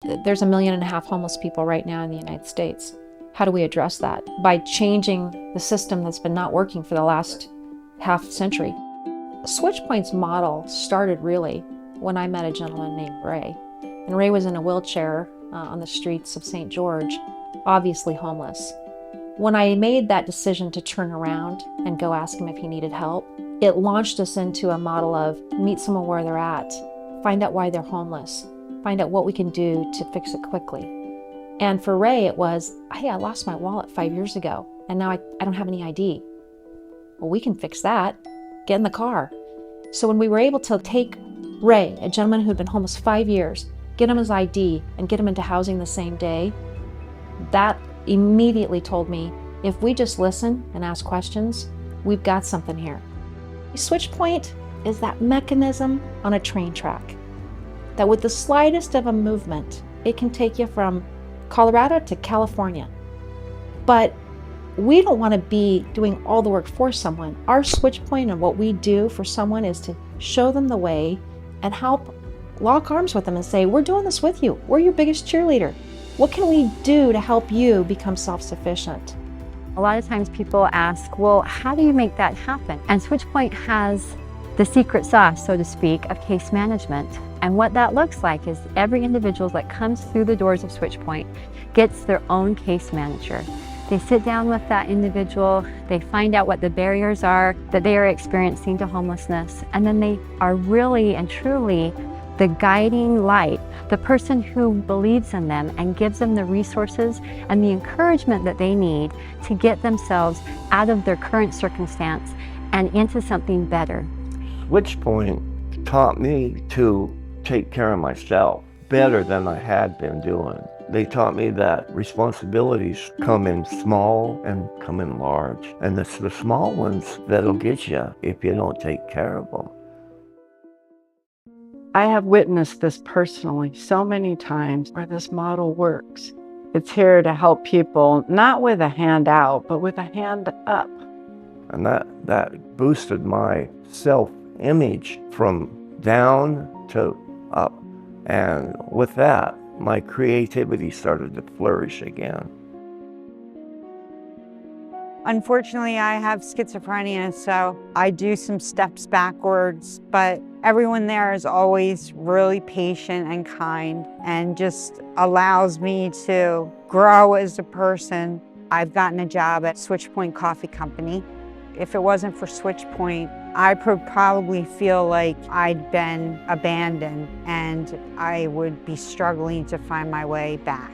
There's 1.5 million homeless people right now in the United States. How do we address that? By changing the system that's been not working for the last half century. Switchpoint's model started really when I met a gentleman named Ray. And Ray was in a wheelchair on the streets of St. George, obviously homeless. When I made that decision to turn around and go ask him if he needed help, it launched us into a model of meet someone where they're at, find out why they're homeless, find out what we can do to fix it quickly. And for Ray, it was, hey, I lost my wallet 5 years ago, and now I don't have any ID. Well, we can fix that. Get in the car. So when we were able to take Ray, a gentleman who'd been homeless 5 years, get him his ID and get him into housing the same day, that immediately told me, if we just listen and ask questions, we've got something here. Switchpoint is that mechanism on a train track that with the slightest of a movement, it can take you from Colorado to California. But we don't want to be doing all the work for someone. Our Switchpoint and what we do for someone is to show them the way and help lock arms with them and say, we're doing this with you. We're your biggest cheerleader. What can we do to help you become self-sufficient? A lot of times people ask, well, how do you make that happen? And Switchpoint has the secret sauce, so to speak, of case management. And what that looks like is every individual that comes through the doors of Switchpoint gets their own case manager. They sit down with that individual, they find out what the barriers are that they are experiencing to homelessness, and then they are really and truly the guiding light, the person who believes in them and gives them the resources and the encouragement that they need to get themselves out of their current circumstance and into something better. Switchpoint taught me to take care of myself better than I had been doing. They taught me that responsibilities come in small and come in large. And it's the small ones that'll get you if you don't take care of them. I have witnessed this personally so many times where this model works. It's here to help people, not with a hand out, but with a hand up. And that boosted my self-image from down to up. And with that, my creativity started to flourish again. Unfortunately, I have schizophrenia, so I do some steps backwards, but everyone there is always really patient and kind and just allows me to grow as a person. I've gotten a job at Switchpoint Coffee Company. If it wasn't for Switchpoint, I would probably feel like I'd been abandoned and I would be struggling to find my way back.